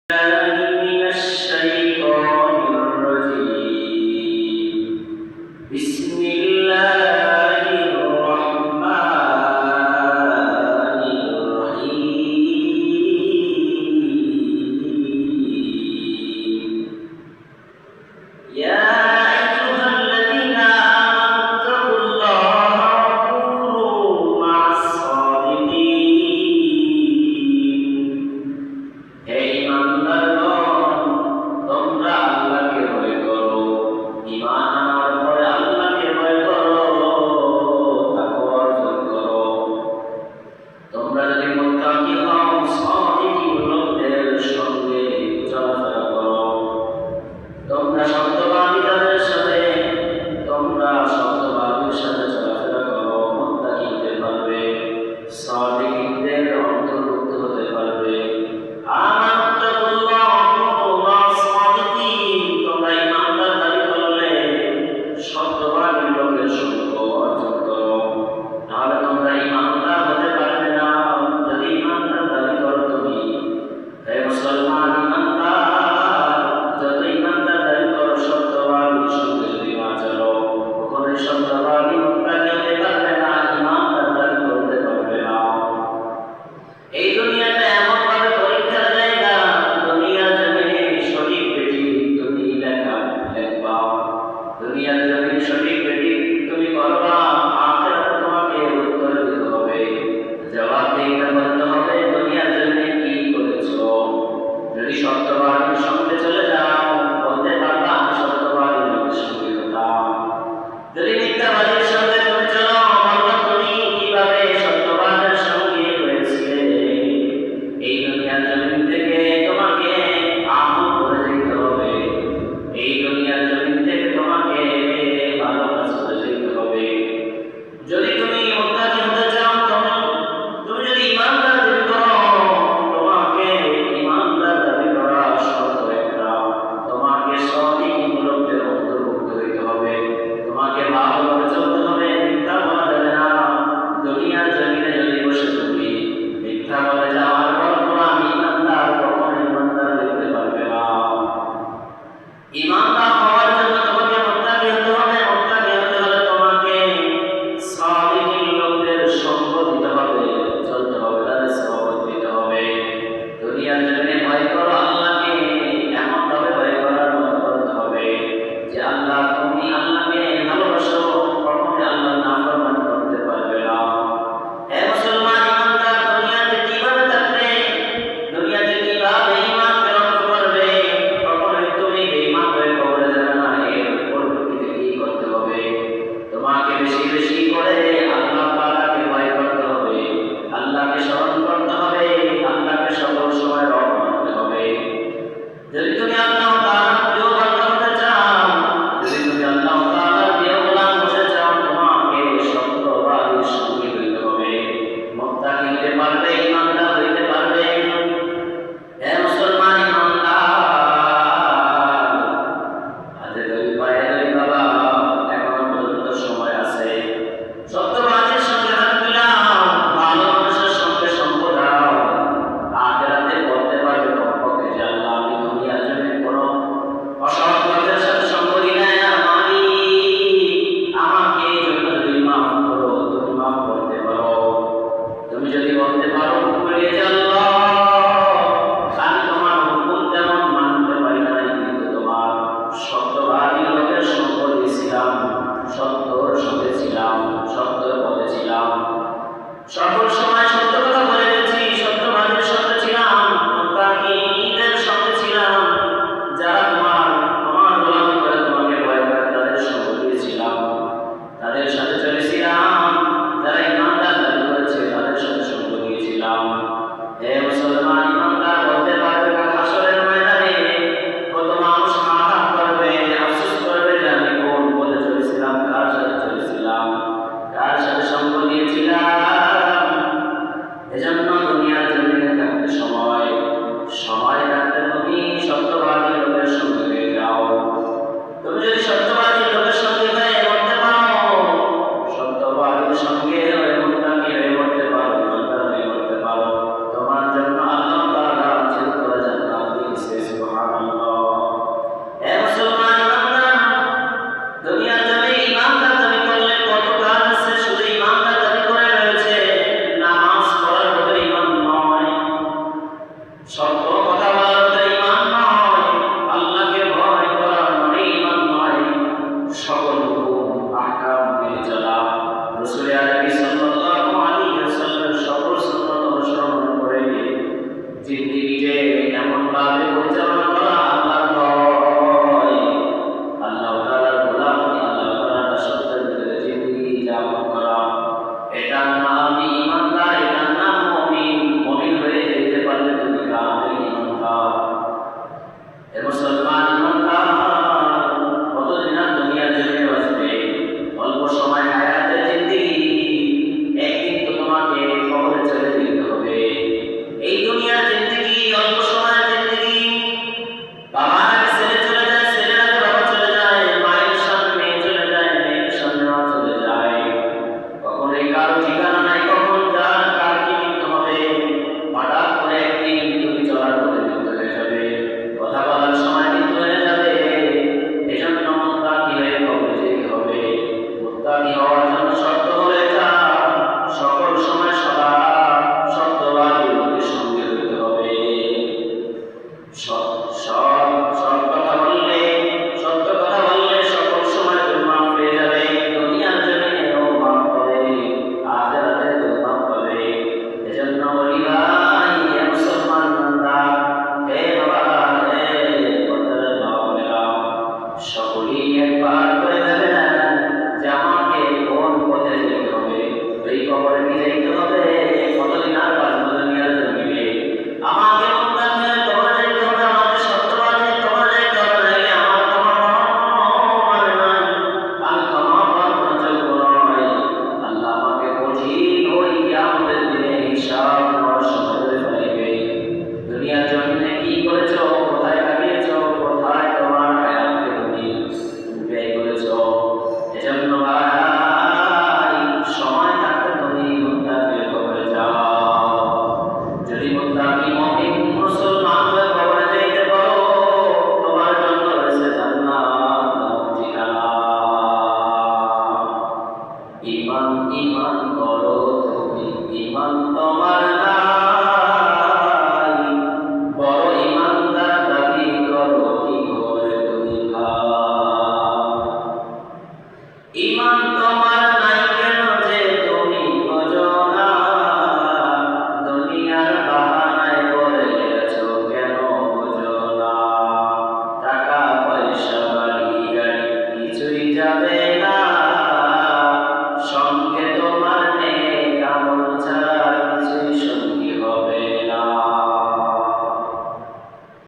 من الشيطان الرجيم بسم الله الرحمن الرحيم يا أيها الذين آمنوا اتقوا الله وكونوا مع الصادقين হে ঈমানদারগণ তোমরা আল্লাহকে ভয় করো ঈমান আনার পরে আল্লাহকে ভয় করো তাকওয়া অর্জন করো তোমরা যদি মুত্তাকি হও সাদিকিন লোকদের সঙ্গে চলাফেরা করো তোমরা সত্যবাদীদের সাথে চলাফেরা করো মুত্তাকি হতে পারবে সাদিকিনদের অন্তর্ভুক্ত হতে পারবে এই দুনিয়াতে এমন ভাবে পরীক্ষার জায়গা দুনিয়ার জমিনে সঠিক বেটি তুমি লেখবা দুনিয়ার জমিনে সঠিক বেটি তুমি করবা আখিরাতে তোমাকে উত্তর দিতে হবে জবাব দিতে বলতে হবে দুনিয়ার জমিনে কি করেছো যদি